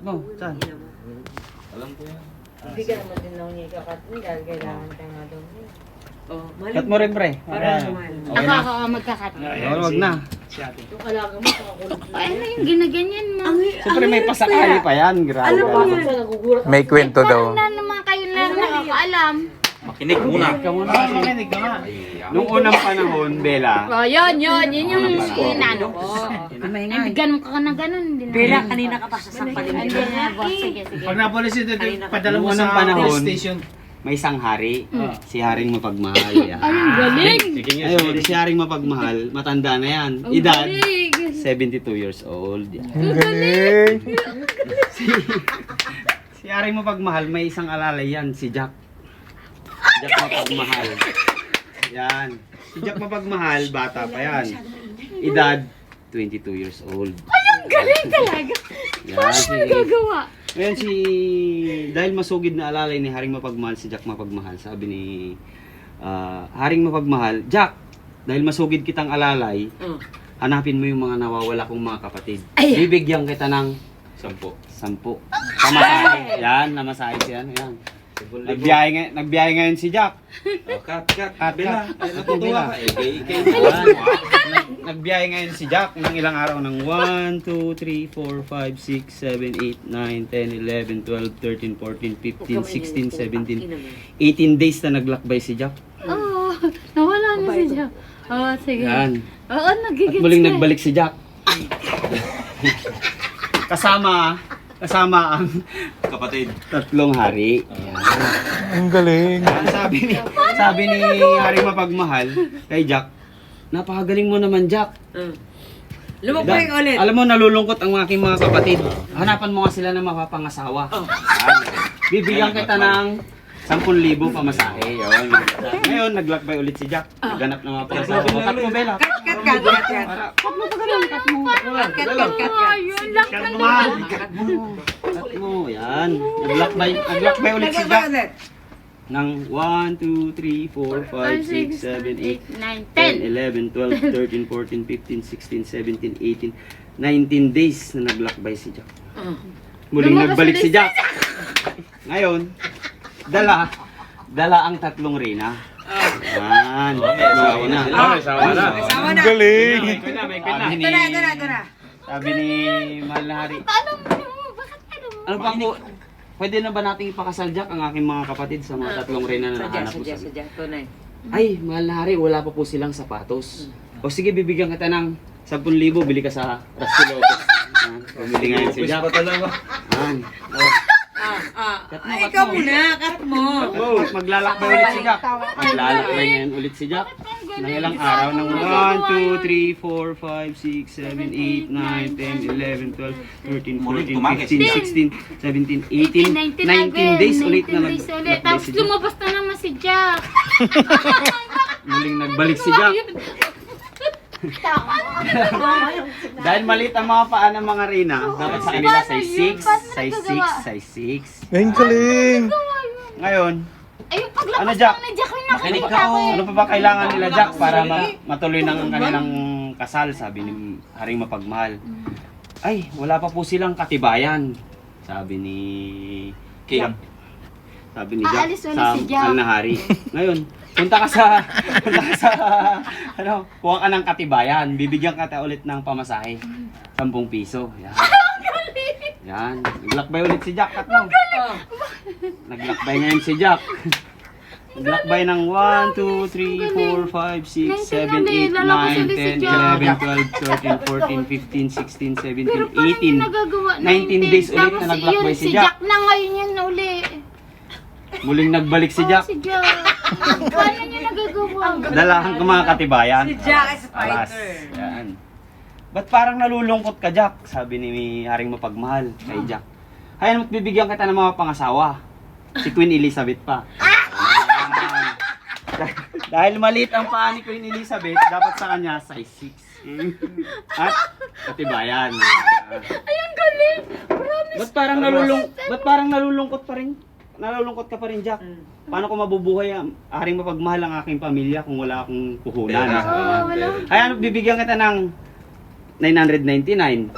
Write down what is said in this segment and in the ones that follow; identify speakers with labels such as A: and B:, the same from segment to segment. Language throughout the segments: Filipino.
A: mo? Saan?
B: Alam ko yan.
C: Hindi ka naman din lang niya ikakat. Hindi dahil kailangan ka nga daw.
D: Oh,
A: Cut mo rin, pre.
D: Para
A: Ayan.
D: naman.
A: Okay na.
E: Ako magkakat.
A: Wag na.
C: Yung alaga mo, kakakulit.
E: Ano yung ginaganyan mo?
A: Siyempre may pasakali pa yan. Grabe.
D: Alam mo
C: Bakit siya nagugulat?
F: May kwento daw.
E: Na naman kayo lang nakakaalam.
B: Makinig muna.
A: Ka muna. Makinig ka nga. Nung unang panahon, Bella.
E: Oh, yun yung inano ko. Nabigyan mo ka na ganun. Hindi na.
D: Bella, kanina ka pa sasampalin.
E: Hindi na, boss. Sige, sige.
G: Pag napulis ito, padala mo
A: Nung
G: sa
A: unang panahon,
G: station.
A: may isang hari. Si Haring Mapagmahal. Yan.
E: Ay, ang galing.
B: Sige nga.
A: Ayun, si Haring Mapagmahal, matanda na yan.
E: Ang
A: Edad,
E: galing.
A: 72 years old. Yan.
F: Ang galing.
A: Si Haring Mapagmahal, may isang alalay yan, si Jack. Jack Mapagmahal. Yan. Si Jack Mapagmahal, bata pa yan. Edad, 22 years old.
E: Ay, ang galing talaga.
A: Yan,
E: Paano mo nagagawa?
A: Ngayon dahil masugid na alalay ni Haring Mapagmahal, si Jack Mapagmahal, sabi ni Haring Mapagmahal, Jack, dahil masugid kitang alalay, hanapin mo yung mga nawawala kong mga kapatid. Bibigyan kita ng 10. Pamasahe. Yan, namasahe siya. Yan. Nagbiyahe ngayon si Jack.
B: Oh, cut. Bella, natutuwa ka. Kay
A: Nagbiyahe ngayon si Jack ng ilang araw ng 1, 2, 3, 4, 5, 6, 7, 8, 9, 10, 11, 12, 13, 14, 15, 16, 17, 18 days na naglakbay si Jack.
E: Oo, nawala na si Jack. Oo, sige.
A: Yan.
E: Oo,
A: At
E: nagigits
A: muling
E: ka.
A: nagbalik si Jack. kasama ang
B: kapatid.
A: tatlong hari. Yan.
F: Ang galing.
A: Sabi ni Haring Mapagmahal kay Jack, napakagaling mo naman, Jack.
D: Lumagpay ulit.
A: Alam mo, nalulungkot ang aking mga kapatid. Hanapan mo nga sila ng mapapangasawa. Yan. Bibigyan kita ng 10,000 pamasahe. Yun. Ngayon, naglakbay ulit si Jack. Naghanap ng mga pangasawa. Cut mo, Bella.
D: Cut.
A: Cut mo pa ganun. Cut mo.
E: Ayun, laki
G: Cut
E: na
G: mo man.
A: Cut mo. Yan. Naglakbay ulit si Jack. Ng 1, 2, 3, 4, 5, 6, 7, 8, 10, 11, 12, 13, 14, 15, 16, 17, 18, 19 days na naglakbay si Jack. Muling nagbalik si Jack. Ngayon, dala ang tatlong reyna. Yan.
B: Asawa na sila. Asawa na.
F: Ang galing.
D: Ito na.
A: Sabi ni Mahal na Hari,
E: Paano mo? Bakit ano mo?
A: ano pa po, pwede na ba nating ipakasal, Jack, ang aking mga kapatid sa mga tatlong reyna na nahanap po sa
D: Sadya. Tunay.
A: Ay, Mahal na Hari, wala pa po silang sapatos. O sige, bibigyan kita ng 10,000, bili ka sa Rusty Lopez. Bumili ngayon si Jack.
B: Pa talaga.
A: Yan.
D: Ikaw muna, cut mo.
A: Oh, maglalakbay ulit si Jack. Maglalakbay ngayon ulit si Jack. Ng ilang araw ng 1, 2, 3, 4, 5, 6, 7, 8, 9, 10, 11, 12, 13, 14, 15, 16, 17, 18, 19 days ulit na naglakbay
E: Tapos
A: si Jack.
E: lumabas na naman si Jack.
A: Muling nagbalik si Jack. Dahil maliit ang mga paa ng mga reyna, dapat sa kanila size 6, size 6, size 6.
F: Ang galing.
A: Ngayon,
E: Ay, yung paglabas
A: Ano, Jack?
E: lang ni Jack, may
B: Makinig
E: nakita
B: ka,
E: ko eh.
A: ano pa ba kailangan nila, Jack, para matuloy ng kanilang kasal, sabi ni Haring Mapagmahal. Ay, wala pa po silang katibayan, sabi ni
B: Jack.
A: Sabi ni Jack
E: Aalis ulit
A: sa
E: si Jack.
A: mahal na hari. Ngayon, punta ka sa kuha ka ng katibayan, bibigyan ka ulit ng pamasahe. 10 piso. Yan. Yan. Naglakbay ulit si Jack. Kat mo. Naglakbay ngayon si Jack. Naglakbay ng 1, 2, 3, 4, 5, 6, 7, 8, 9, 10, 11, 12, 13, 14, 15, 16, 17, 18, 19 days ulit na naglakbay si Jack.
E: Na ngayon yan na uli.
A: Muling nagbalik si Jack.
E: Si Jack. Paano niya nagagawa?
A: Dalahan ko mga katibayan.
D: Si Jack is a
A: Alas.
D: fighter.
A: Yan. Ba't parang nalulungkot ka, Jack? Sabi ni Haring Mapagmahal kay Jack. Hayaan mo't bibigyan kita ng mga pangasawa. Si Queen Elizabeth pa. Yan. Dahil maliit ang paa ni Queen Elizabeth, dapat sa kanya size 6. At katibayan.
E: Ay, ang galing.
A: Ba't parang nalulungkot pa rin? Nalulungkot ka pa rin, Jack. Paano ko mabubuhay Haring Mapagmahal ang aking pamilya kung wala akong puhunan?
E: Wala.
A: Hayaan mo't bibigyan kita ng 999,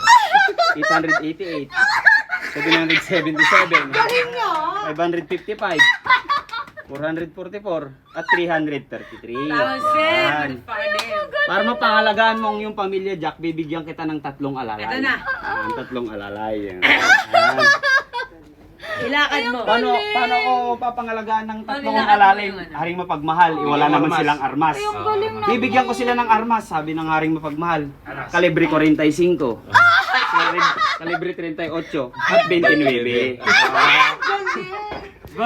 A: 888, 777. 555. 444 at 333. Yan. Para mapangalagaan mong yung pamilya Jack, bibigyan kita ng 3 alalay.
D: Ito na.
A: Ang 3 alalay. Yan. Yan.
D: Ilakad mo.
A: Paano ko papangalagaan ng 3 alalay? Haring mapagmahal, wala naman silang armas. Bibigyan ko sila ng armas, sabi ng haring mapagmahal. Kalibre 45. Kalibre 38 at 29.